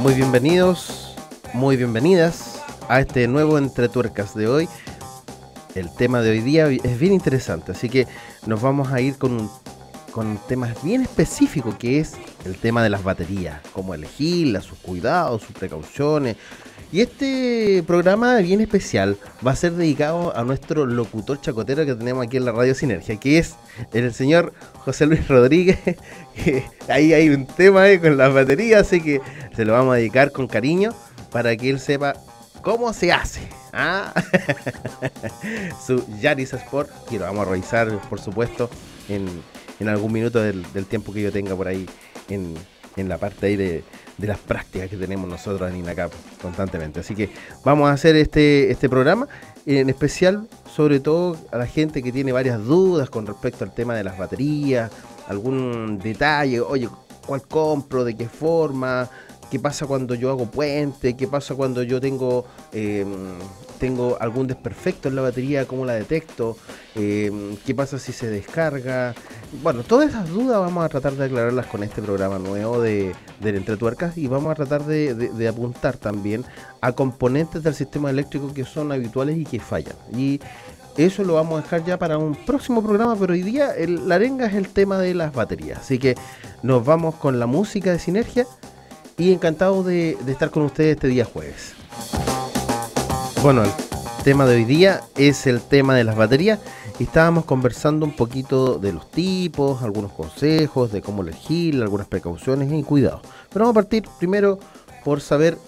Muy bienvenidos, muy bienvenidas a este nuevo Entre Tuercas de hoy. El tema de hoy día es bien interesante, así que nos vamos a ir con un tema bien específico, que es el tema de las baterías, cómo elegirlas, sus cuidados, sus precauciones. Y este programa bien especial va a ser dedicado a nuestro locutor chacotero que tenemos aquí en la Radio Sinergia, que es el señor José Luis Rodríguez. Ahí hay un tema con las baterías, así que se lo vamos a dedicar con cariño para que él sepa cómo se hace. ¿Ah? Su Yaris Sport, que lo vamos a revisar, por supuesto, en algún minuto del tiempo que yo tenga por ahí en la parte ahí de las prácticas que tenemos nosotros en INACAP constantemente. Así que vamos a hacer este programa, en especial, sobre todo, a la gente que tiene varias dudas con respecto al tema de las baterías, algún detalle, oye, ¿cuál compro? ¿De qué forma? ¿Qué pasa cuando yo hago puente? ¿Qué pasa cuando yo tengo algún desperfecto en la batería? ¿Cómo la detecto? ¿Qué pasa si se descarga? Bueno, todas esas dudas vamos a tratar de aclararlas con este programa nuevo del Entre Tuercas, y vamos a tratar de apuntar también a componentes del sistema eléctrico que son habituales y que fallan. Y eso lo vamos a dejar ya para un próximo programa, pero hoy día la arenga es el tema de las baterías. Así que nos vamos con la música de Sinergia. Y encantado de estar con ustedes este día jueves. Bueno, el tema de hoy día es el tema de las baterías. Y estábamos conversando un poquito de los tipos, algunos consejos, de cómo elegir, algunas precauciones y cuidados. Pero vamos a partir primero por saber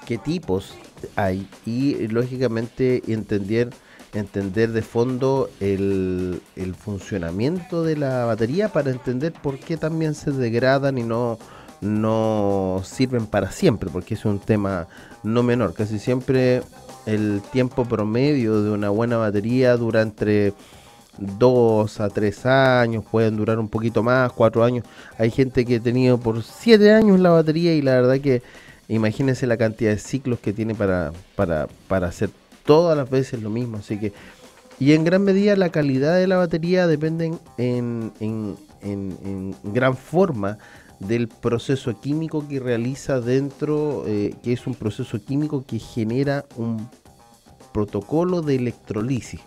qué tipos hay y, lógicamente, entender de fondo el funcionamiento de la batería para entender por qué también se degradan y no sirven para siempre, porque es un tema no menor. Casi siempre el tiempo promedio de una buena batería dura entre 2 a 3 años, pueden durar un poquito más, 4 años. Hay gente que ha tenido por 7 años la batería, y la verdad que imagínense la cantidad de ciclos que tiene para hacer todas las veces lo mismo. Así que, y en gran medida la calidad de la batería depende en gran forma del proceso químico que realiza dentro, que es un proceso químico que genera un protocolo de electrolisis.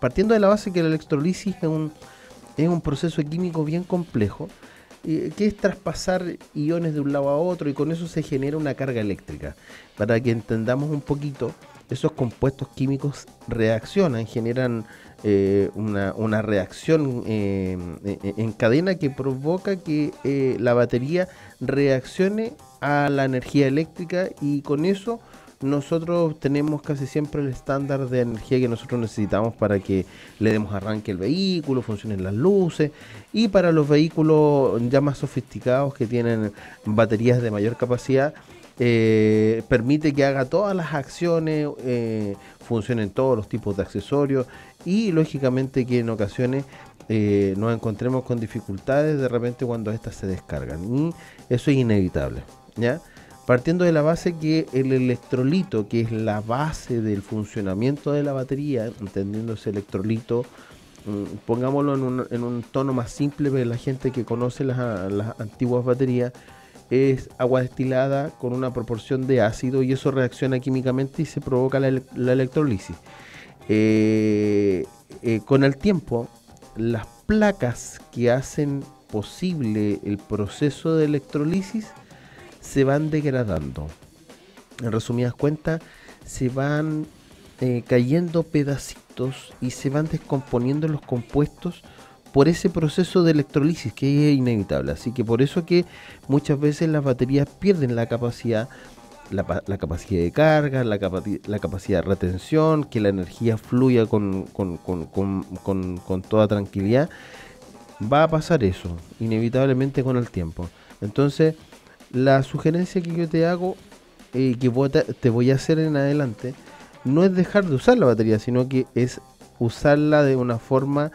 Partiendo de la base que la electrolisis es un proceso químico bien complejo, que es traspasar iones de un lado a otro, y con eso se genera una carga eléctrica. Para que entendamos un poquito, esos compuestos químicos reaccionan, generan una reacción en cadena que provoca que la batería reaccione a la energía eléctrica, y con eso nosotros tenemos casi siempre el estándar de energía que nosotros necesitamos para que le demos arranque al vehículo, funcionen las luces. Y para los vehículos ya más sofisticados, que tienen baterías de mayor capacidad, permite que haga todas las acciones, funcionen todos los tipos de accesorios, y lógicamente que en ocasiones nos encontremos con dificultades de repente cuando estas se descargan, y eso es inevitable, ¿ya? Partiendo de la base que el electrolito, que es la base del funcionamiento de la batería, entendiendo ese electrolito, pongámoslo en un tono más simple para la gente que conoce las antiguas baterías, es agua destilada con una proporción de ácido, y eso reacciona químicamente y se provoca la electrolisis. Con el tiempo, las placas que hacen posible el proceso de electrolisis se van degradando. En resumidas cuentas, se van cayendo pedacitos y se van descomponiendo los compuestos por ese proceso de electrolisis que es inevitable. Así que por eso que muchas veces las baterías pierden la capacidad, la capacidad de carga, la capacidad de retención, que la energía fluya con toda tranquilidad. Va a pasar eso inevitablemente con el tiempo. Entonces, la sugerencia que yo te hago, que te voy a hacer en adelante, no es dejar de usar la batería, sino que es usarla de una forma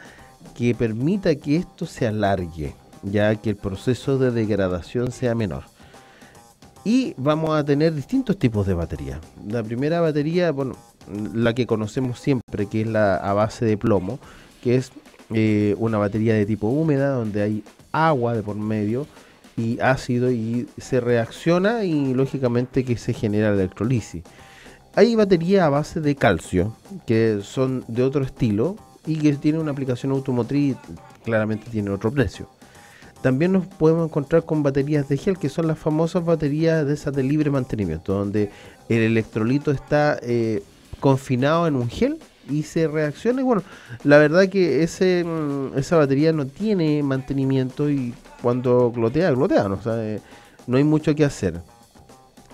que permita que esto se alargue, ya que el proceso de degradación sea menor. Y vamos a tener distintos tipos de batería. La primera batería, bueno, la que conocemos siempre, que es la a base de plomo, que es una batería de tipo húmeda, donde hay agua de por medio, y ácido y se reacciona y lógicamente que se genera la electrolisis. Hay baterías a base de calcio que son de otro estilo y que tienen una aplicación automotriz, claramente tienen otro precio. También nos podemos encontrar con baterías de gel, que son las famosas baterías de esas de libre mantenimiento, donde el electrolito está confinado en un gel y se reacciona. Y bueno, la verdad que esa batería no tiene mantenimiento y cuando glotea, glotea, ¿no? O sea, no hay mucho que hacer.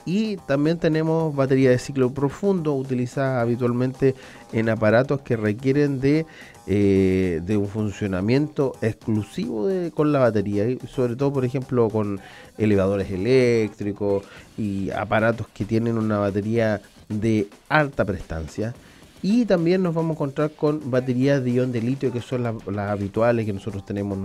Y también tenemos batería de ciclo profundo utilizada habitualmente en aparatos que requieren de un funcionamiento exclusivo con la batería. Y sobre todo, por ejemplo, con elevadores eléctricos y aparatos que tienen una batería de alta prestancia. Y también nos vamos a encontrar con baterías de ion de litio, que son las habituales que nosotros tenemos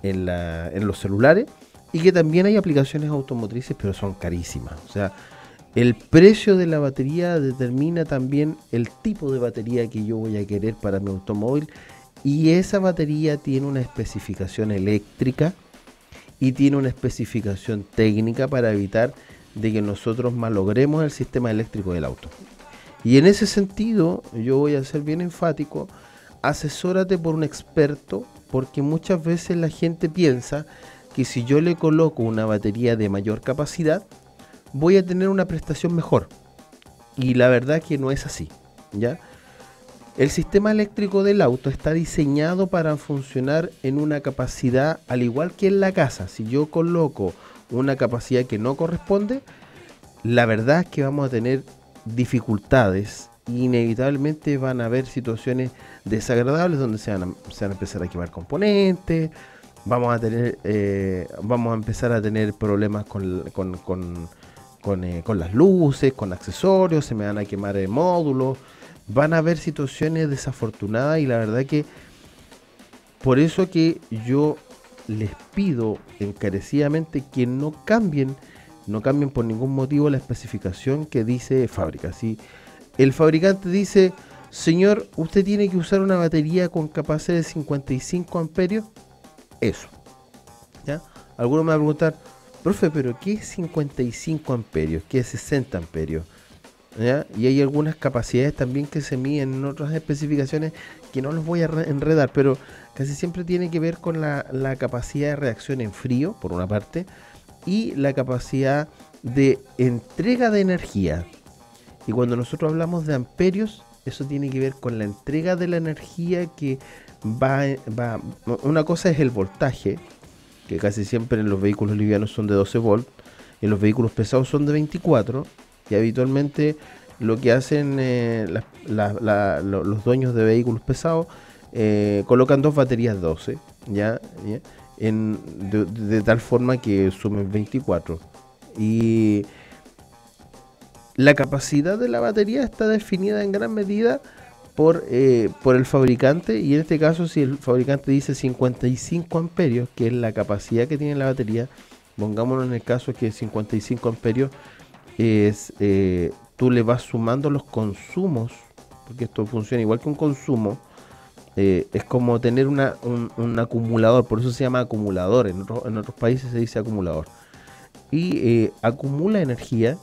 en los celulares, y que también hay aplicaciones automotrices, pero son carísimas. O sea, el precio de la batería determina también el tipo de batería que yo voy a querer para mi automóvil, y esa batería tiene una especificación eléctrica y tiene una especificación técnica para evitar de que nosotros malogremos el sistema eléctrico del auto. Y en ese sentido, yo voy a ser bien enfático: asesórate por un experto, porque muchas veces la gente piensa que si yo le coloco una batería de mayor capacidad, voy a tener una prestación mejor. Y la verdad que no es así, ¿ya? El sistema eléctrico del auto está diseñado para funcionar en una capacidad al igual que en la casa. Si yo coloco una capacidad que no corresponde, la verdad es que vamos a tener dificultades. Inevitablemente van a haber situaciones desagradables donde se van a empezar a quemar componentes. Vamos a empezar a tener problemas con las luces, con accesorios, se me van a quemar módulos, van a haber situaciones desafortunadas, y la verdad que por eso que yo les pido encarecidamente que no cambien por ningún motivo la especificación que dice fábrica. Si el fabricante dice: señor, usted tiene que usar una batería con capacidad de 55 amperios, eso, ¿ya? Algunos me van a preguntar: profe, pero ¿qué es 55 amperios? ¿Qué es 60 amperios? ¿Ya? Y hay algunas capacidades también que se miden en otras especificaciones que no los voy a enredar, pero casi siempre tiene que ver con la capacidad de reacción en frío, por una parte, y la capacidad de entrega de energía. Y cuando nosotros hablamos de amperios, eso tiene que ver con la entrega de la energía que va. Una cosa es el voltaje, que casi siempre en los vehículos livianos son de 12 volts, y en los vehículos pesados son de 24, y habitualmente lo que hacen los dueños de vehículos pesados, colocan dos baterías 12, ¿ya? De tal forma que sumen 24. Y la capacidad de la batería está definida en gran medida por el fabricante, y en este caso, si el fabricante dice 55 amperios, que es la capacidad que tiene la batería, pongámonos en el caso que 55 amperios es, tú le vas sumando los consumos, porque esto funciona igual que un consumo. Es como tener un acumulador, por eso se llama acumulador, en otros países se dice acumulador, y acumula energía,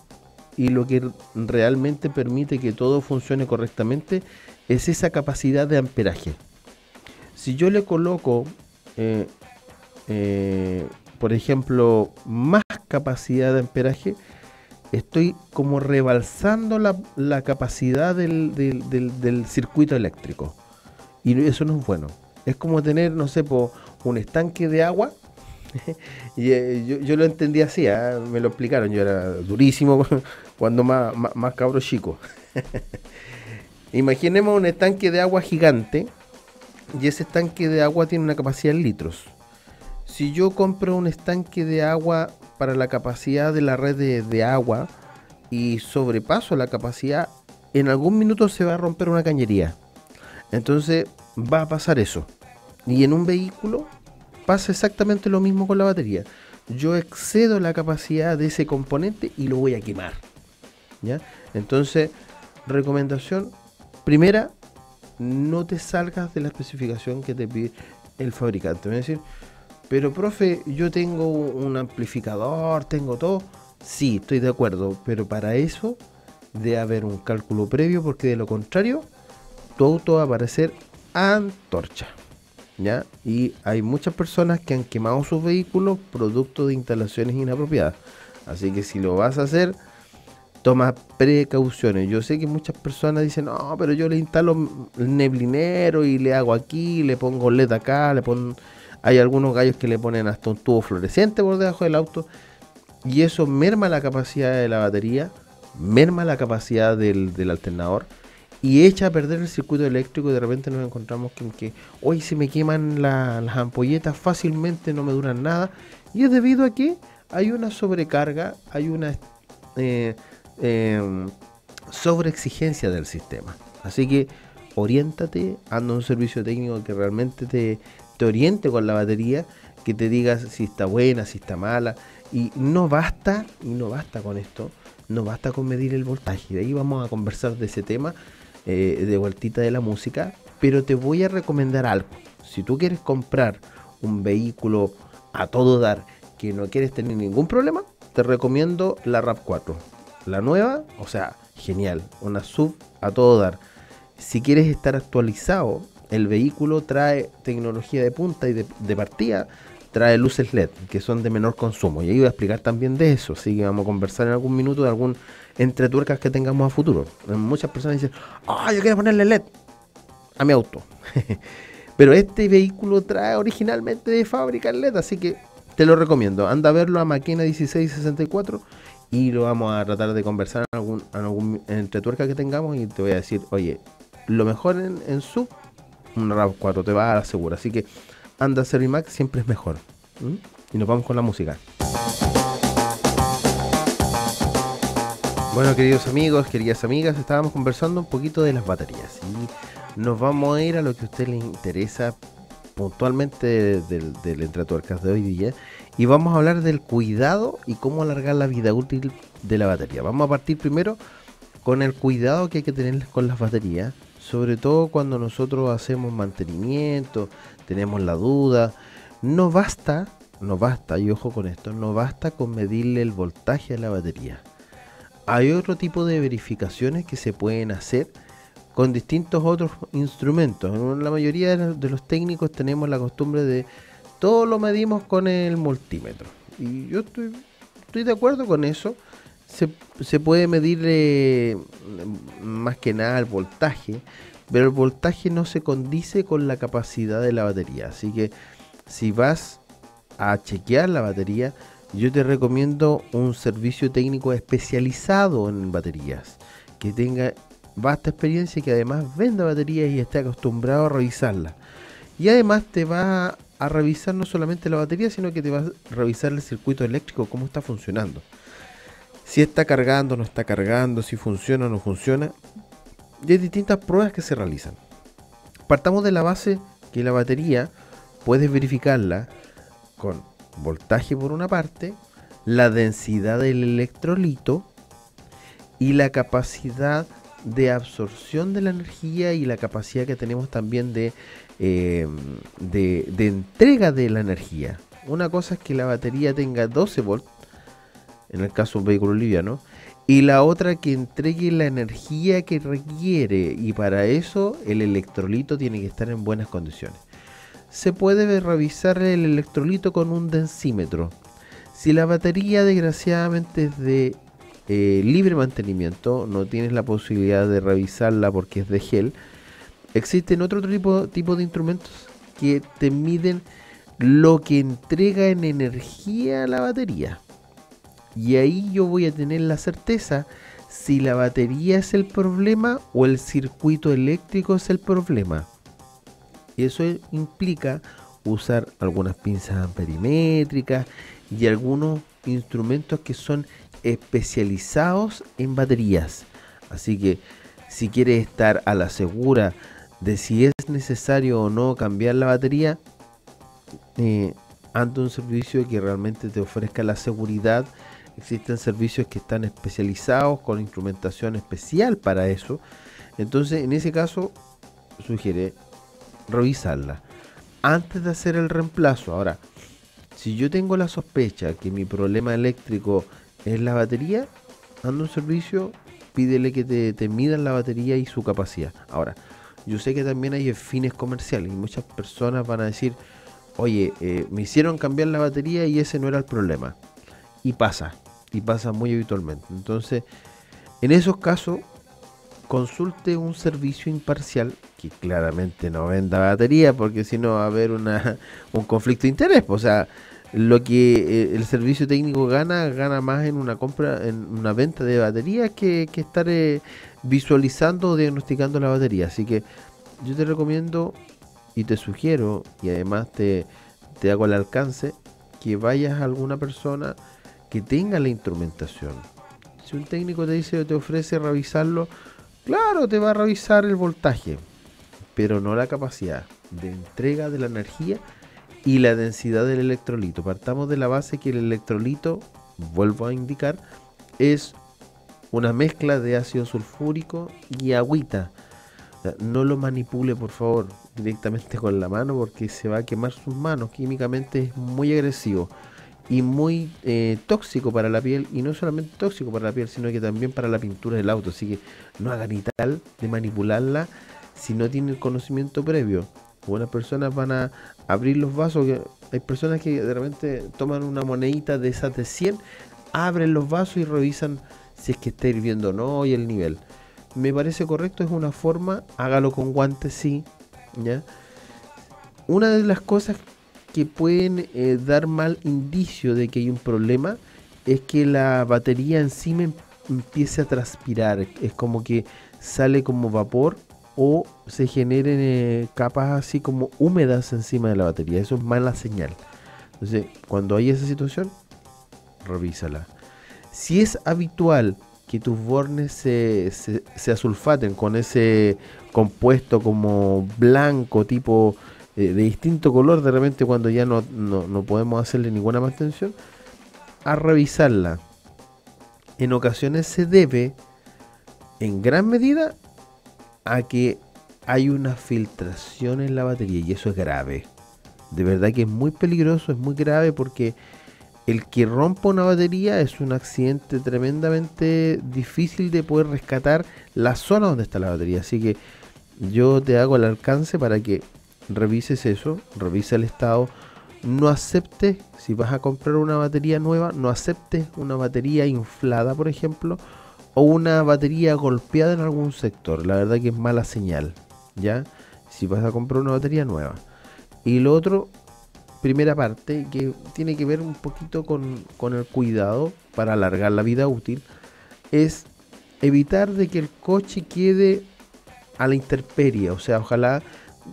y lo que realmente permite que todo funcione correctamente es esa capacidad de amperaje. Si yo le coloco, por ejemplo, más capacidad de amperaje, estoy como rebalsando la capacidad del circuito eléctrico. Y eso no es bueno. Es como tener, no sé, un estanque de agua. Y yo lo entendí así, me lo explicaron. Yo era durísimo cuando más cabro chico. Imaginemos un estanque de agua gigante, y ese estanque de agua tiene una capacidad en litros. Si yo compro un estanque de agua para la capacidad de la red de agua y sobrepaso la capacidad, en algún minuto se va a romper una cañería. Entonces va a pasar eso. Y en un vehículo pasa exactamente lo mismo con la batería. Yo excedo la capacidad de ese componente y lo voy a quemar, ¿ya? Entonces, recomendación primera: no te salgas de la especificación que te pide el fabricante. Es decir, Pero profe, yo tengo un amplificador, tengo todo. Sí, estoy de acuerdo, pero para eso debe haber un cálculo previo porque de lo contrario tu auto va a aparecer antorcha. ¿Ya? Y hay muchas personas que han quemado sus vehículos producto de instalaciones inapropiadas. Así que si lo vas a hacer, toma precauciones. Yo sé que muchas personas dicen, no, pero yo le instalo el neblinero y le hago aquí, le pongo LED acá, le pongo... Hay algunos gallos que le ponen hasta un tubo fluorescente por debajo del auto y eso merma la capacidad de la batería, merma la capacidad del alternador y echa a perder el circuito eléctrico. Y de repente nos encontramos con que hoy se me queman las ampolletas fácilmente, no me duran nada, y es debido a que hay una sobrecarga, hay una eh, eh, sobreexigencia del sistema. Así que oriéntate, anda a un servicio técnico que realmente te oriente con la batería, que te diga si está buena, si está mala, y no basta con esto, no basta con medir el voltaje. De ahí vamos a conversar de ese tema, de vueltita de la música, pero te voy a recomendar algo. Si tú quieres comprar un vehículo a todo dar, que no quieres tener ningún problema, te recomiendo la RAV4. La nueva, o sea, genial, una SUV a todo dar. Si quieres estar actualizado, el vehículo trae tecnología de punta y de partida trae luces LED, que son de menor consumo. Y ahí voy a explicar también de eso. Así que vamos a conversar en algún minuto de algún entretuercas que tengamos a futuro. Muchas personas dicen, yo quiero ponerle LED a mi auto. Pero este vehículo trae originalmente de fábrica el LED, así que te lo recomiendo. Anda a verlo a Maquena 1664 y lo vamos a tratar de conversar en algún entretuerca que tengamos y te voy a decir, oye, lo mejor en sub, una RAV4 te va a la segura. Así que anda a Servimax, siempre es mejor. Y nos vamos con la música. Bueno, queridos amigos, queridas amigas, estábamos conversando un poquito de las baterías y nos vamos a ir a lo que a usted le interesa puntualmente del entretuercas de hoy día, y vamos a hablar del cuidado y cómo alargar la vida útil de la batería. Vamos a partir primero con el cuidado que hay que tener con las baterías, sobre todo cuando nosotros hacemos mantenimiento, tenemos la duda. No basta, y ojo con esto, no basta con medirle el voltaje a la batería. Hay otro tipo de verificaciones que se pueden hacer con distintos otros instrumentos. La mayoría de los técnicos tenemos la costumbre de todo lo medimos con el multímetro. Y yo estoy de acuerdo con eso. Se puede medir más que nada el voltaje, pero el voltaje no se condice con la capacidad de la batería. Así que si vas a chequear la batería, yo te recomiendo un servicio técnico especializado en baterías, que tenga vasta experiencia y que además venda baterías y esté acostumbrado a revisarlas. Y además te va a revisar no solamente la batería, sino que te va a revisar el circuito eléctrico, cómo está funcionando. Si está cargando o no está cargando, si funciona o no funciona. Y hay distintas pruebas que se realizan. Partamos de la base que la batería puedes verificarla con voltaje por una parte, la densidad del electrolito y la capacidad de absorción de la energía y la capacidad que tenemos también de entrega de la energía. Una cosa es que la batería tenga 12 volts, en el caso de un vehículo liviano, y la otra que entregue la energía que requiere, y para eso el electrolito tiene que estar en buenas condiciones. Se puede revisar el electrolito con un densímetro. Si la batería desgraciadamente es de libre mantenimiento, no tienes la posibilidad de revisarla porque es de gel, existen otro tipo de instrumentos que te miden lo que entrega en energía a la batería. Y ahí yo voy a tener la certeza si la batería es el problema o el circuito eléctrico es el problema. Y eso implica usar algunas pinzas amperimétricas y algunos instrumentos que son especializados en baterías. Así que si quieres estar a la segura de si es necesario o no cambiar la batería, ante un servicio que realmente te ofrezca la seguridad. Existen servicios que están especializados con instrumentación especial para eso. Entonces, en ese caso, sugiere revisarla antes de hacer el reemplazo. Ahora, Si yo tengo la sospecha que mi problema eléctrico es la batería, anda un servicio, pídele que te midan la batería y su capacidad. Ahora, yo sé que también hay fines comerciales y muchas personas van a decir, oye, me hicieron cambiar la batería y ese no era el problema. Y pasa muy habitualmente. Entonces, en esos casos, consulte un servicio imparcial que claramente no venda batería, porque si no va a haber un conflicto de interés. O sea, lo que el servicio técnico gana más en una compra, en una venta de baterías que estar visualizando o diagnosticando la batería. Así que yo te recomiendo y te sugiero, y además te hago el alcance, que vayas a alguna persona que tenga la instrumentación. Si un técnico te dice o te ofrece revisarlo, claro, te va a revisar el voltaje, pero no la capacidad de entrega de la energía y la densidad del electrolito. Partamos de la base que el electrolito, vuelvo a indicar, es una mezcla de ácido sulfúrico y agüita. O sea, no lo manipule, por favor, directamente con la mano, porque se va a quemar sus manos. Químicamente es muy agresivo y muy tóxico para la piel, y no solamente tóxico para la piel, sino que también para la pintura del auto. Así que no hagan ni tal de manipularla si no tienen el conocimiento previo. Algunas personas van a abrir los vasos, hay personas que de repente toman una monedita de esas de 100, abren los vasos y revisan si es que está hirviendo o no y el nivel. Me parece correcto, es una forma, hágalo con guantes, sí, ¿ya? Una de las cosas que pueden dar mal indicio de que hay un problema es que la batería encima empiece a transpirar. Es como que sale como vapor o se generen capas así como húmedas encima de la batería. Eso es mala señal. Entonces, cuando hay esa situación, revísala. Si es habitual que tus bornes se asulfaten con ese compuesto como blanco, tipo de distinto color, de repente cuando ya no podemos hacerle ninguna mantención, a revisarla. En ocasiones se debe, en gran medida, a que hay una filtración en la batería, y eso es grave. De verdad que es muy peligroso, es muy grave, porque el que rompa una batería es un accidente tremendamente difícil de poder rescatar la zona donde está la batería. Así que yo te hago el alcance para que revises eso, revisa el estado. No aceptes, si vas a comprar una batería nueva, no aceptes una batería inflada, por ejemplo, o una batería golpeada en algún sector. La verdad que es mala señal, ¿ya? Si vas a comprar una batería nueva. Y lo otro, primera parte, que tiene que ver un poquito con el cuidado para alargar la vida útil, es evitar de que el coche quede a la intemperie. O sea, ojalá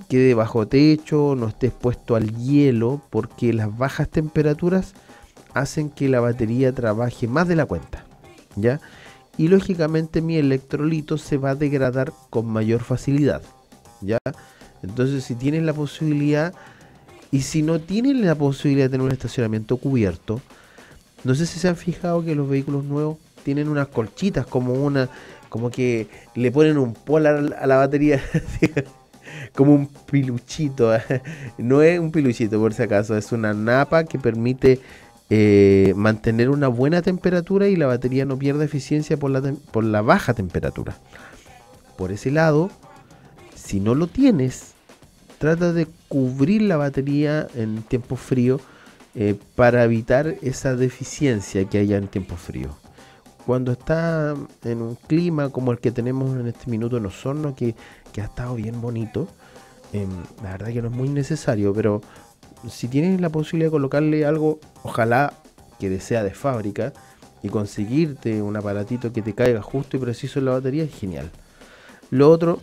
quede bajo techo, no esté expuesto al hielo, porque las bajas temperaturas hacen que la batería trabaje más de la cuenta, ¿ya? Y lógicamente mi electrolito se va a degradar con mayor facilidad, ¿ya? Entonces, si tienes la posibilidad, y si no tienen la posibilidad de tener un estacionamiento cubierto, no sé si se han fijado que los vehículos nuevos tienen unas colchitas, como que le ponen un polar a la batería, como un piluchito. No es un piluchito, por si acaso, es una napa que permite mantener una buena temperatura y la batería no pierde eficiencia por la baja temperatura. Por ese lado, si no lo tienes, trata de cubrir la batería en tiempo frío, para evitar esa deficiencia que haya en tiempo frío. Cuando está en un clima como el que tenemos en este minuto en Osorno, que ha estado bien bonito, la verdad que no es muy necesario, pero si tienes la posibilidad de colocarle algo, ojalá que sea de fábrica, y conseguirte un aparatito que te caiga justo y preciso en la batería, es genial. Lo otro,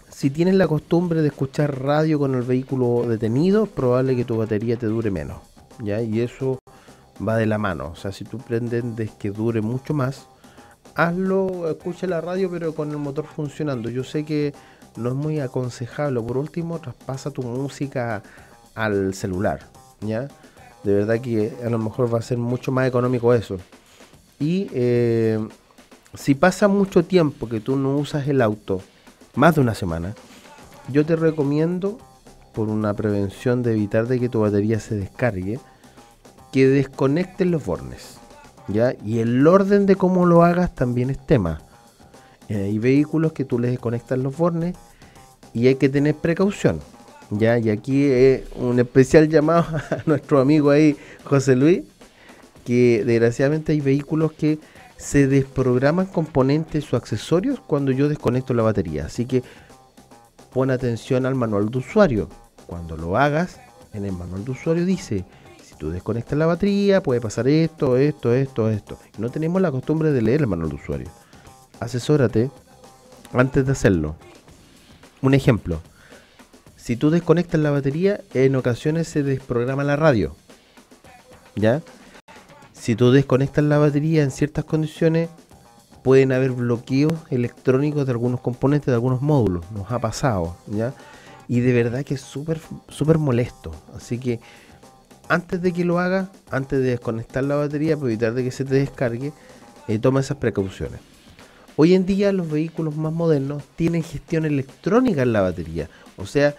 si tienes la costumbre de escuchar radio con el vehículo detenido, es probable que tu batería te dure menos, ¿ya? Y eso va de la mano. O sea, si tú pretendes que dure mucho más, hazlo, escucha la radio, pero con el motor funcionando. Yo sé que no es muy aconsejable. Por último, traspasa tu música al celular, ¿ya? De verdad que a lo mejor va a ser mucho más económico eso. Y si pasa mucho tiempo que tú no usas el auto, más de una semana, yo te recomiendo, por una prevención de evitar de que tu batería se descargue, que desconectes los bornes, ¿ya? Y el orden de cómo lo hagas también es tema. Hay vehículos que tú les desconectas los bornes y hay que tener precaución, ¿ya? Y aquí un especial llamado a nuestro amigo ahí, José Luis, que desgraciadamente hay vehículos que se desprograman componentes o accesorios cuando yo desconecto la batería. Así que pon atención al manual de usuario. Cuando lo hagas, en el manual de usuario dice, si tú desconectas la batería, puede pasar esto. No tenemos la costumbre de leer el manual de usuario. Asesórate antes de hacerlo. Un ejemplo, si tú desconectas la batería, en ocasiones se desprograma la radio, ¿ya? Si tú desconectas la batería en ciertas condiciones, pueden haber bloqueos electrónicos de algunos componentes, de algunos módulos. Nos ha pasado, ¿ya? Y de verdad que es súper molesto. Así que antes de que lo hagas, antes de desconectar la batería, para evitar de que se te descargue, toma esas precauciones. Hoy en día los vehículos más modernos tienen gestión electrónica en la batería. O sea,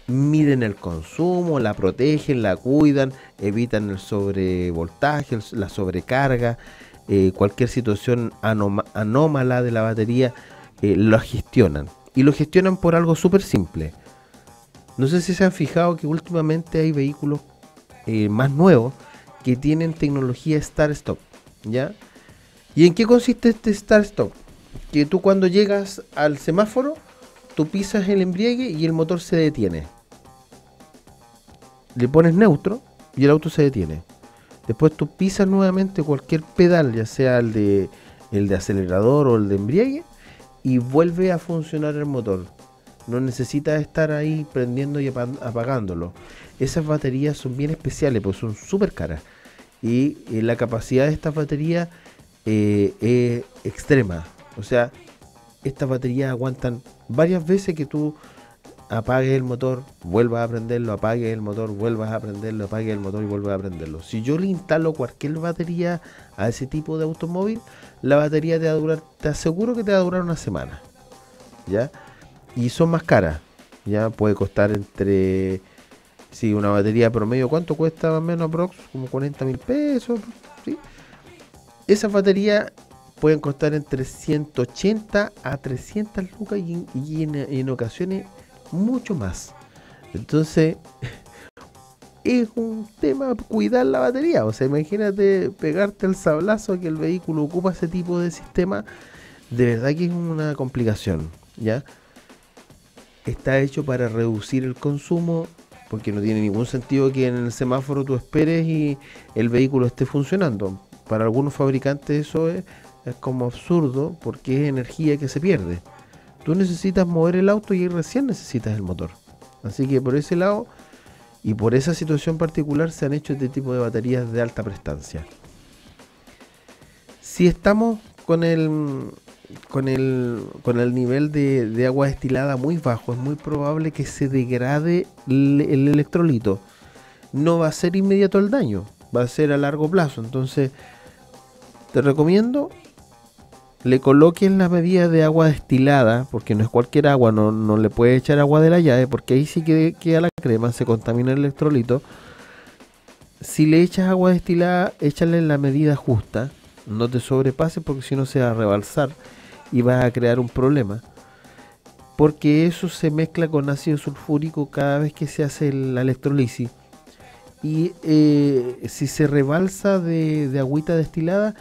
miden el consumo, la protegen, la cuidan, evitan el sobrevoltaje, la sobrecarga, cualquier situación anómala de la batería, lo gestionan. Y lo gestionan por algo súper simple. No sé si se han fijado que últimamente hay vehículos más nuevos que tienen tecnología Start-Stop, ¿ya? ¿Y en qué consiste este Start-Stop? Que tú cuando llegas al semáforo, tú pisas el embriague y el motor se detiene. Le pones neutro y el auto se detiene. Después tú pisas nuevamente cualquier pedal, ya sea el de acelerador o el de embriague, y vuelve a funcionar el motor. No necesitas estar ahí prendiendo y apagándolo. Esas baterías son bien especiales, pues son súper caras. Y la capacidad de estas baterías es extrema. O sea, estas baterías aguantan varias veces que tú apagues el motor, vuelvas a prenderlo, apagues el motor, vuelvas a prenderlo, apagues el motor y vuelvas a prenderlo. Si yo le instalo cualquier batería a ese tipo de automóvil, la batería te va a durar, te aseguro que te va a durar una semana, ¿ya? Y son más caras, ¿ya? Puede costar entre, si una batería promedio, ¿cuánto cuesta más o menos aprox? Como 40.000 pesos, ¿sí? Esas baterías pueden costar entre 180 a 300 lucas y en ocasiones mucho más. Entonces es un tema cuidar la batería. O sea, imagínate pegarte el sablazo que el vehículo ocupa ese tipo de sistema. De verdad que es una complicación, ¿ya? Está hecho para reducir el consumo, porque no tiene ningún sentido que en el semáforo tú esperes y el vehículo esté funcionando. Para algunos fabricantes eso es como absurdo, porque es energía que se pierde. Tú necesitas mover el auto y recién necesitas el motor. Así que por ese lado y por esa situación particular se han hecho este tipo de baterías de alta prestancia. Si estamos con el nivel de agua destilada muy bajo, es muy probable que se degrade el electrolito. No va a ser inmediato el daño, va a ser a largo plazo. Entonces te recomiendo le coloques la medida de agua destilada, porque no es cualquier agua, no le puedes echar agua de la llave, porque ahí sí que queda la crema, se contamina el electrolito. Si le echas agua destilada, échale la medida justa, no te sobrepases porque si no se va a rebalsar y vas a crear un problema, porque eso se mezcla con ácido sulfúrico cada vez que se hace la electrolisis. Y si se rebalsa de agüita destilada,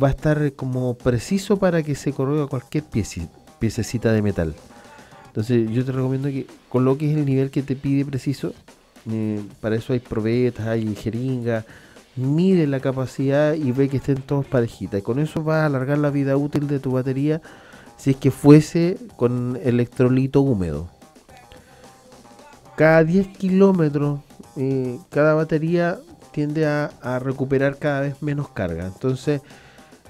va a estar como preciso para que se corroiga cualquier piececita de metal. Entonces yo te recomiendo que coloques el nivel que te pide preciso. Para eso hay probetas, hay jeringas. Mide la capacidad y ve que estén todos parejitas. Y con eso vas a alargar la vida útil de tu batería si es que fuese con electrolito húmedo. Cada 10 kilómetros cada batería tiende a recuperar cada vez menos carga. Entonces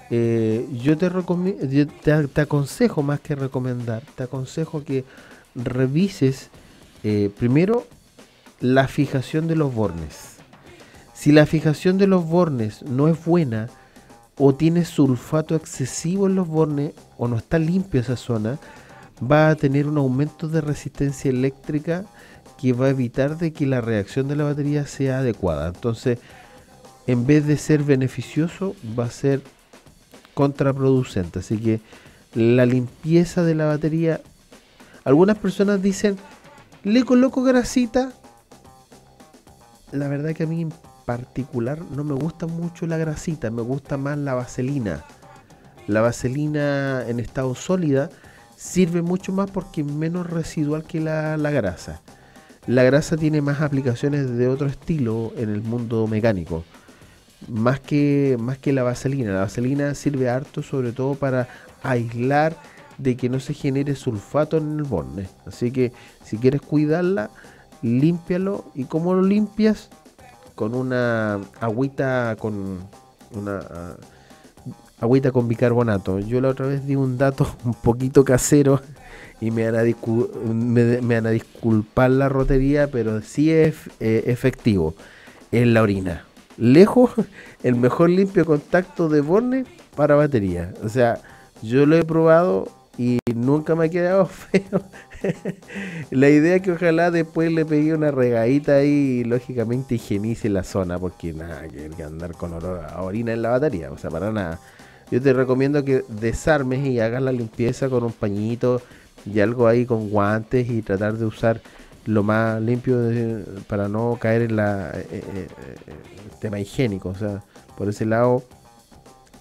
yo te aconsejo, más que recomendar, te aconsejo que revises primero la fijación de los bornes. Si la fijación de los bornes no es buena, o tiene sulfato excesivo en los bornes, o no está limpia esa zona, va a tener un aumento de resistencia eléctrica que va a evitar de que la reacción de la batería sea adecuada. Entonces en vez de ser beneficioso, va a ser contraproducente. Así que la limpieza de la batería, algunas personas dicen, le coloco grasita. La verdad que a mí en particular no me gusta mucho la grasita, me gusta más la vaselina. La vaselina en estado sólida sirve mucho más porque es menos residual que la grasa. La grasa tiene más aplicaciones de otro estilo en el mundo mecánico, más que la vaselina. La vaselina sirve harto sobre todo para aislar de que no se genere sulfato en el borne. Así que si quieres cuidarla, límpialo. ¿Y cómo lo limpias? Con una agüita con una agüita con bicarbonato. Yo la otra vez di un dato un poquito casero y me van a disculpar la rotería, pero sí es efectivo. En la orina. Lejos, el mejor limpio contacto de borne para batería. O sea, yo lo he probado y nunca me ha quedado feo. La idea es que ojalá después le pegue una regadita ahí y lógicamente higienice la zona, porque nada, que andar con olor a orina en la batería, o sea, para nada. Yo te recomiendo que desarmes y hagas la limpieza con un pañito y algo ahí con guantes y tratar de usar lo más limpio para no caer en el tema higiénico. O sea, por ese lado,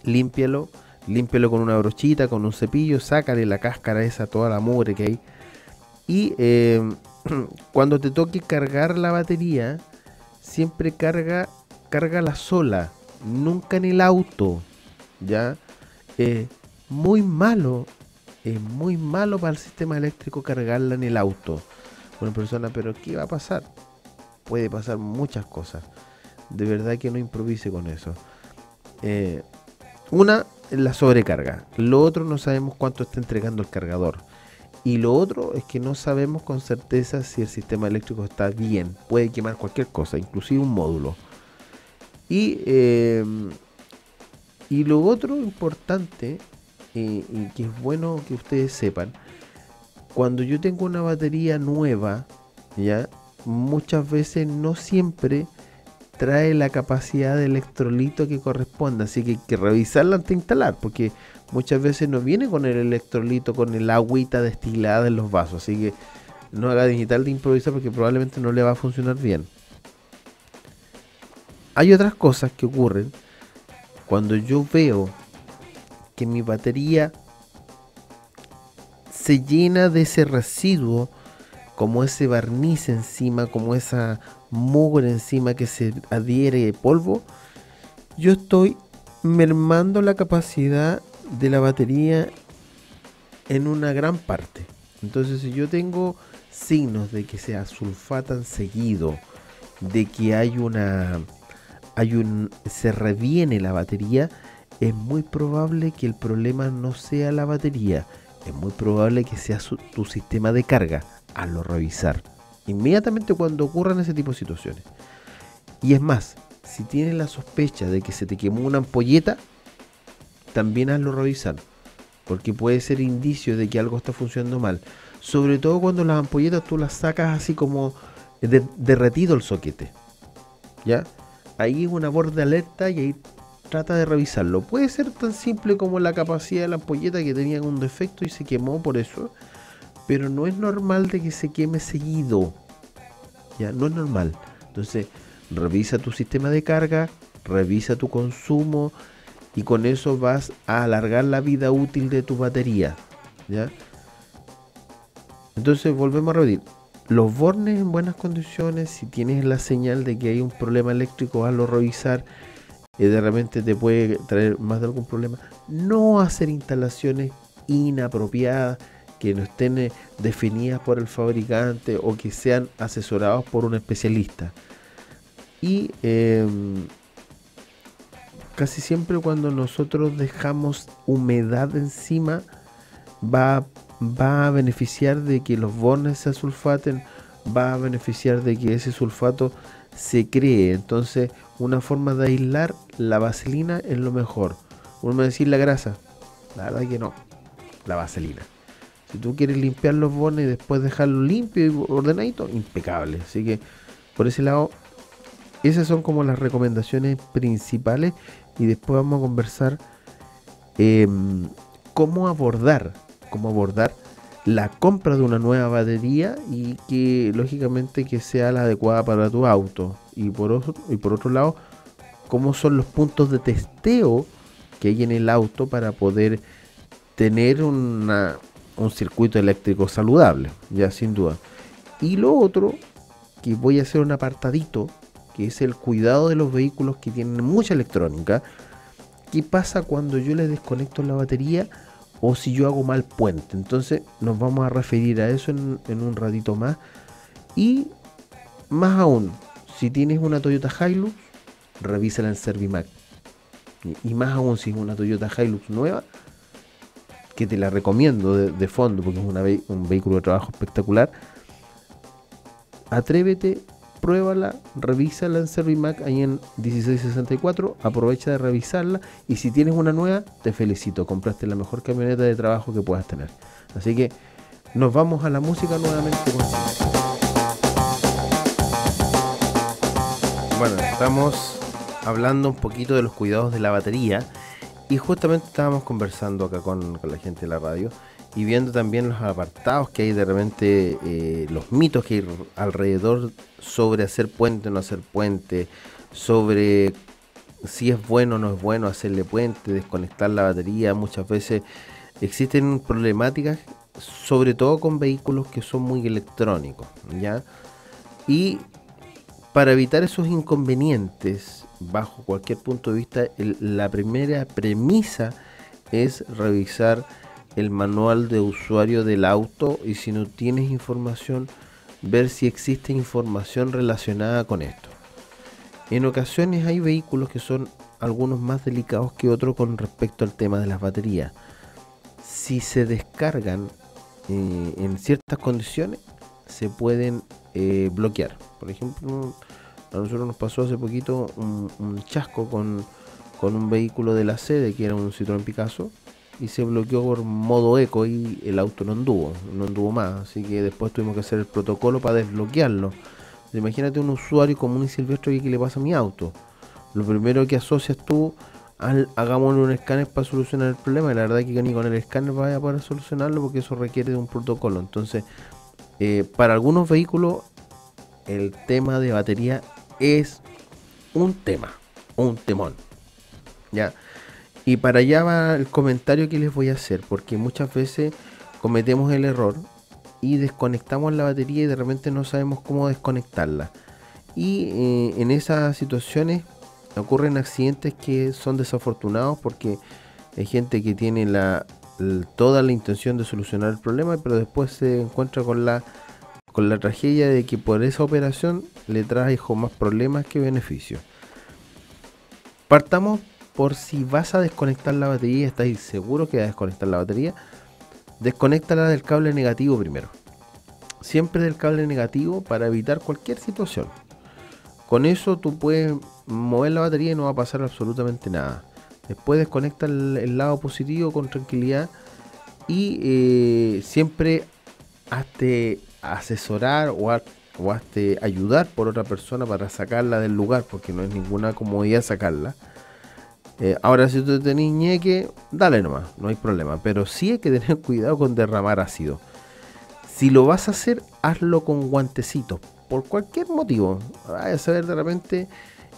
límpialo, límpialo con una brochita, con un cepillo, sácale la cáscara esa, toda la mugre que hay. Y cuando te toque cargar la batería, siempre cárgala sola, nunca en el auto, ¿ya? Es muy malo, es muy malo para el sistema eléctrico cargarla en el auto. Una persona, pero ¿qué va a pasar? Puede pasar muchas cosas. De verdad que no improvise con eso. Una, la sobrecarga. Lo otro, no sabemos cuánto está entregando el cargador. Y lo otro es que no sabemos con certeza si el sistema eléctrico está bien. Puede quemar cualquier cosa, inclusive un módulo. Y lo otro importante, y que es bueno que ustedes sepan, cuando yo tengo una batería nueva, ya muchas veces no siempre trae la capacidad de electrolito que corresponde, así que hay que revisarla antes de instalar, porque muchas veces no viene con el electrolito, con el agüita destilada en los vasos, así que no haga digital de improvisar porque probablemente no le va a funcionar bien. Hay otras cosas que ocurren cuando yo veo que mi batería se llena de ese residuo, como ese barniz encima, como esa mugre encima que se adhiere de polvo. Yo estoy mermando la capacidad de la batería en una gran parte. Entonces, si yo tengo signos de que se asulfatan seguido, de que se reviene la batería, es muy probable que el problema no sea la batería, es muy probable que sea tu sistema de carga. Hazlo revisar inmediatamente cuando ocurran ese tipo de situaciones. Y es más, si tienes la sospecha de que se te quemó una ampolleta, también hazlo revisar, porque puede ser indicio de que algo está funcionando mal. Sobre todo cuando las ampolletas tú las sacas así como derretido el soquete, ¿ya? Ahí es una voz de alerta y ahí trata de revisarlo. Puede ser tan simple como la capacidad de la ampolleta que tenía un defecto y se quemó por eso, pero no es normal de que se queme seguido, ya no es normal. Entonces revisa tu sistema de carga, revisa tu consumo y con eso vas a alargar la vida útil de tu batería, ¿ya? Entonces volvemos a repetir, los bornes en buenas condiciones, si tienes la señal de que hay un problema eléctrico, hazlo revisar. De repente te puede traer más de algún problema. No hacer instalaciones inapropiadas que no estén definidas por el fabricante o que sean asesorados por un especialista. Y casi siempre cuando nosotros dejamos humedad encima, va a beneficiar de que los bornes se sulfaten, va a beneficiar de que ese sulfato se cree. Entonces, una forma de aislar la vaselina es lo mejor. Uno me va a decir la grasa, la verdad que no, la vaselina. Si tú quieres limpiar los bornes y después dejarlo limpio y ordenadito, impecable. Así que por ese lado, esas son como las recomendaciones principales y después vamos a conversar cómo abordar la compra de una nueva batería y que lógicamente que sea la adecuada para tu auto. Y por otro lado, cómo son los puntos de testeo que hay en el auto para poder tener un circuito eléctrico saludable, ya sin duda. Y lo otro, que voy a hacer un apartadito, que es el cuidado de los vehículos que tienen mucha electrónica. ¿Qué pasa cuando yo le desconecto la batería o si yo hago mal puente? Entonces nos vamos a referir a eso en un ratito más. Y más aún, si tienes una Toyota Hilux, revísala en Servimac. Y más aún si es una Toyota Hilux nueva, que te la recomiendo de fondo porque es un vehículo de trabajo espectacular. Atrévete, pruébala, revísala en Servimac ahí en 1664, aprovecha de revisarla y si tienes una nueva, te felicito, compraste la mejor camioneta de trabajo que puedas tener. Así que nos vamos a la música nuevamente. Bueno, estamos hablando un poquito de los cuidados de la batería y justamente estábamos conversando acá con la gente de la radio y viendo también los apartados que hay de repente, los mitos que hay alrededor sobre hacer puente o no hacer puente, sobre si es bueno o no es bueno hacerle puente, desconectar la batería. Muchas veces existen problemáticas, sobre todo con vehículos que son muy electrónicos, ¿ya? Y para evitar esos inconvenientes, bajo cualquier punto de vista, la primera premisa es revisar el manual de usuario del auto y si no tienes información, ver si existe información relacionada con esto. En ocasiones hay vehículos que son algunos más delicados que otros con respecto al tema de las baterías. Si se descargan en ciertas condiciones, se pueden bloquear. Por ejemplo, a nosotros nos pasó hace poquito un chasco con un vehículo de la sede que era un Citroën Picasso y se bloqueó por modo eco y el auto no anduvo más, así que después tuvimos que hacer el protocolo para desbloquearlo. Imagínate un usuario común y silvestre que le pasa a mi auto. Lo primero que asocias tú hagámosle un escáner para solucionar el problema, y la verdad es que ni con el escáner vaya a poder solucionarlo porque eso requiere de un protocolo. Entonces, para algunos vehículos el tema de batería es un temón, ¿ya? Y para allá va el comentario que les voy a hacer, porque muchas veces cometemos el error y desconectamos la batería y de repente no sabemos cómo desconectarla. Y en esas situaciones ocurren accidentes que son desafortunados porque hay gente que tiene toda la intención de solucionar el problema, pero después se encuentra con la tragedia de que por esa operación le trajo más problemas que beneficios. Partamos por si vas a desconectar la batería y estás seguro que vas a desconectar la batería, desconéctala del cable negativo primero. Siempre del cable negativo para evitar cualquier situación. Con eso tú puedes mover la batería y no va a pasar absolutamente nada. Después desconecta el lado positivo con tranquilidad y siempre hazte asesorar o hazte ayudar por otra persona para sacarla del lugar, porque no es ninguna comodidad sacarla. Ahora si tú tenés ñeque, dale nomás, no hay problema, pero sí hay que tener cuidado con derramar ácido. Si lo vas a hacer, hazlo con guantecitos, por cualquier motivo. Vaya a saber de repente,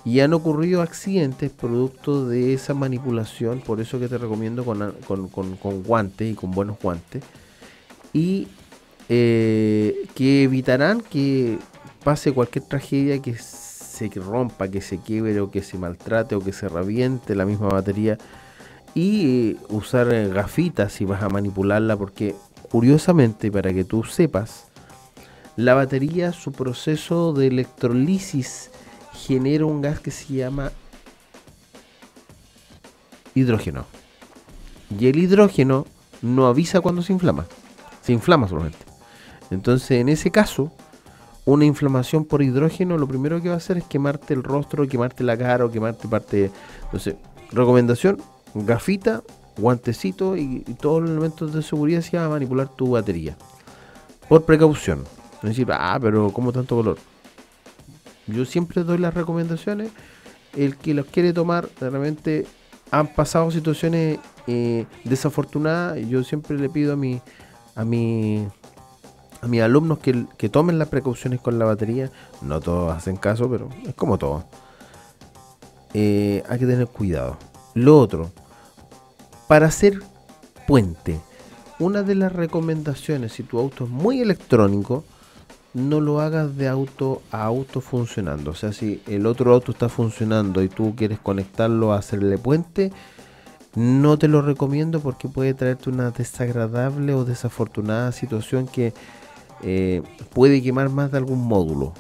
y han ocurrido accidentes producto de esa manipulación, por eso que te recomiendo con guantes y con buenos guantes. Y que evitarán que pase cualquier tragedia, que se rompa, que se quiebre o que se maltrate o que se reviente la misma batería. Y usar gafitas si vas a manipularla, porque curiosamente, para que tú sepas, la batería, su proceso de electrolisis genera un gas que se llama hidrógeno, y el hidrógeno no avisa cuando se inflama solamente. Entonces, en ese caso, una inflamación por hidrógeno lo primero que va a hacer es quemarte el rostro, quemarte la cara o quemarte parte. Entonces, recomendación: gafita, guantecito y todos los elementos de seguridad si vas a manipular tu batería. Por precaución. No decir, pero ¿cómo tanto color? Yo siempre doy las recomendaciones. El que los quiere tomar, realmente han pasado situaciones desafortunadas. Yo siempre le pido a mi, a mis alumnos que tomen las precauciones con la batería. No todos hacen caso, pero es como todo. Hay que tener cuidado. Lo otro, para hacer puente, una de las recomendaciones, si tu auto es muy electrónico, no lo hagas de auto a auto funcionando. O sea, si el otro auto está funcionando y tú quieres conectarlo a hacerle puente, no te lo recomiendo porque puede traerte una desagradable o desafortunada situación que puede quemar más de algún módulo.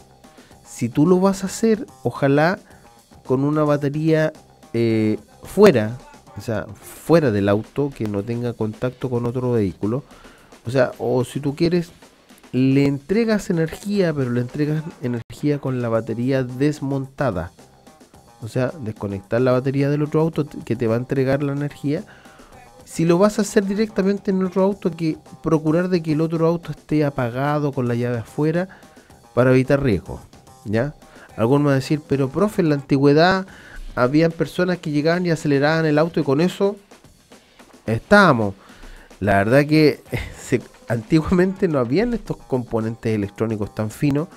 Si tú lo vas a hacer, ojalá con una batería fuera, o sea, fuera del auto, que no tenga contacto con otro vehículo. O sea, o si tú quieres, le entregas energía, pero le entregas energía con la batería desmontada. O sea, desconectar la batería del otro auto que te va a entregar la energía. Si lo vas a hacer directamente en otro auto, que procurar de que el otro auto esté apagado con la llave afuera para evitar riesgo, ¿ya? Algunos van a decir, pero profe, en la antigüedad habían personas que llegaban y aceleraban el auto y con eso estábamos. La verdad que antiguamente no habían estos componentes electrónicos tan finos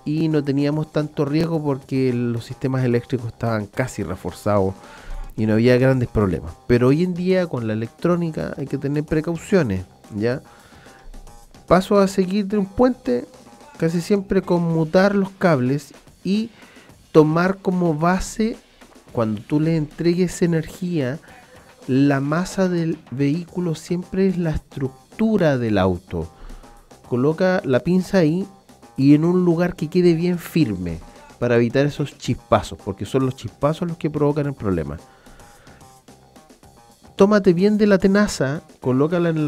y no teníamos tanto riesgo porque los sistemas eléctricos estaban casi reforzados y no había grandes problemas. Pero hoy en día con la electrónica hay que tener precauciones, ¿ya? Paso a seguir de un puente, casi siempre conmutar los cables y tomar como base, cuando tú le entregues energía, la masa del vehículo siempre es la estructura del auto. Coloca la pinza ahí y en un lugar que quede bien firme para evitar esos chispazos, porque son los chispazos los que provocan el problema. Tómate bien de la tenaza, colócala en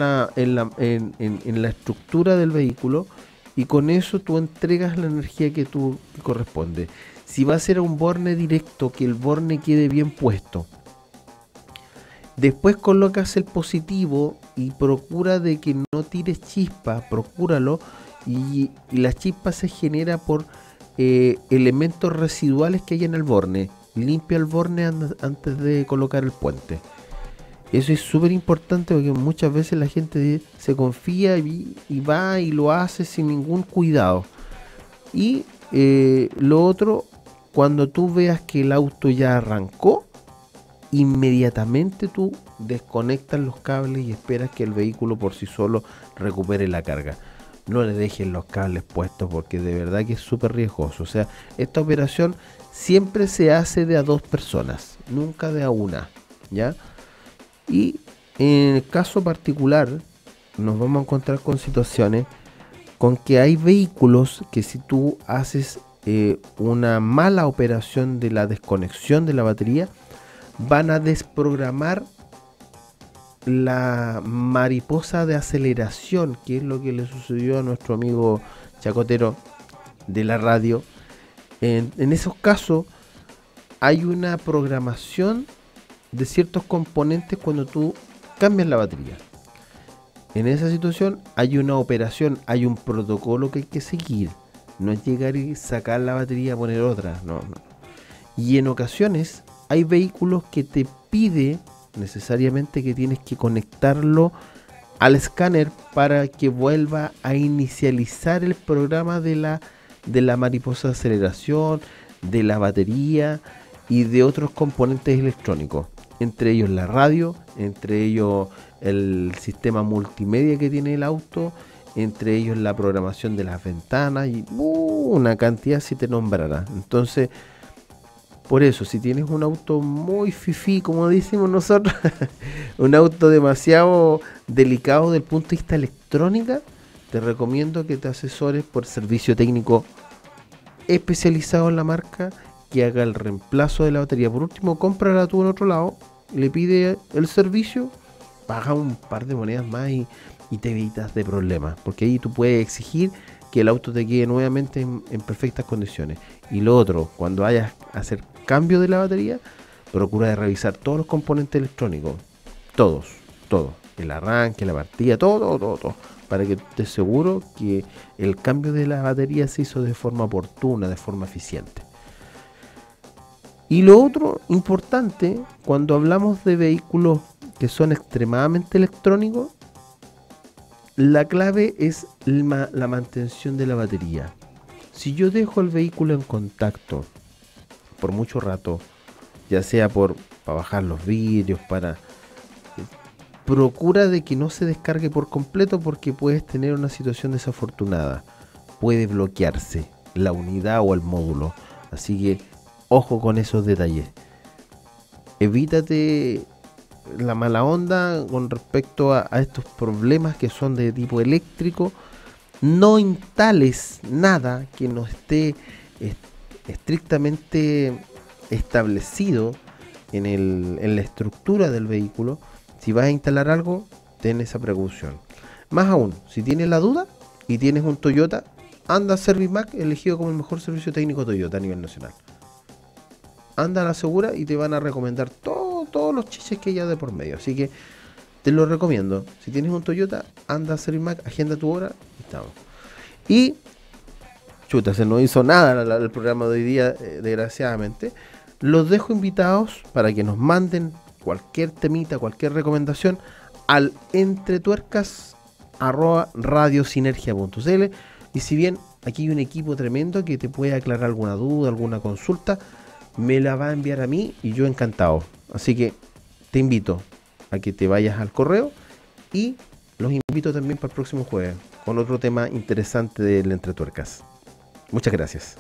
la estructura del vehículo y con eso tú entregas la energía que corresponde. Si va a ser un borne directo, que el borne quede bien puesto. Después colocas el positivo y procura de que no tires chispa, procúralo, y la chispa se genera por elementos residuales que hay en el borne. Limpia el borne antes de colocar el puente. Eso es súper importante porque muchas veces la gente se confía y va y lo hace sin ningún cuidado. Y lo otro, cuando tú veas que el auto ya arrancó, inmediatamente tú desconectas los cables y esperas que el vehículo por sí solo recupere la carga. No le dejen los cables puestos porque de verdad que es súper riesgoso. O sea, esta operación siempre se hace de a dos personas, nunca de a una, ¿ya? Y en el caso particular nos vamos a encontrar con situaciones con que hay vehículos que si tú haces una mala operación de la desconexión de la batería, van a desprogramar la mariposa de aceleración, que es lo que le sucedió a nuestro amigo chacotero de la radio. En esos casos hay una programación de ciertos componentes cuando tú cambias la batería. En esa situación hay una operación, hay un protocolo que hay que seguir. No es llegar y sacar la batería y poner otra, no. Y en ocasiones hay vehículos que te pide necesariamente que tienes que conectarlo al escáner para que vuelva a inicializar el programa de la mariposa de aceleración, de la batería y de otros componentes electrónicos, entre ellos la radio, entre ellos el sistema multimedia que tiene el auto, entre ellos la programación de las ventanas y una cantidad si te nombrará. Entonces, por eso, si tienes un auto muy fifí, como decimos nosotros, un auto demasiado delicado desde el punto de vista electrónica, te recomiendo que te asesores por servicio técnico especializado en la marca, que haga el reemplazo de la batería. Por último, cómprala tú en otro lado, le pide el servicio, paga un par de monedas más y te evitas de problemas, porque ahí tú puedes exigir que el auto te quede nuevamente en perfectas condiciones. Y lo otro, cuando vayas a hacer cambio de la batería, procura de revisar todos los componentes electrónicos, todos, el arranque, la partida, todo, para que estés seguro que el cambio de la batería se hizo de forma oportuna, de forma eficiente. Y lo otro importante, cuando hablamos de vehículos que son extremadamente electrónicos, la clave es la mantención de la batería. Si yo dejo el vehículo en contacto por mucho rato, ya sea para bajar los vidrios, procura de que no se descargue por completo, porque puedes tener una situación desafortunada. Puede bloquearse la unidad o el módulo. Así que ojo con esos detalles. Evítate la mala onda con respecto a estos problemas que son de tipo eléctrico. No instales nada que no esté estrictamente establecido en la estructura del vehículo. Si vas a instalar algo, ten esa precaución. Más aún, si tienes la duda y tienes un Toyota, anda a ServiceMac, elegido como el mejor servicio técnico Toyota a nivel nacional. Anda a la segura y te van a recomendar todos los chiches que hay de por medio. Así que te lo recomiendo. Si tienes un Toyota, anda a ServiceMac, agenda tu hora y estamos. Y chuta, se nos hizo nada el programa de hoy día, desgraciadamente. Los dejo invitados para que nos manden cualquier temita, cualquier recomendación al entretuercas@radiosinergia.cl. Y si bien aquí hay un equipo tremendo que te puede aclarar alguna duda, alguna consulta, me la va a enviar a mí y yo encantado. Así que te invito a que te vayas al correo y los invito también para el próximo jueves con otro tema interesante del Entretuercas. Muchas gracias.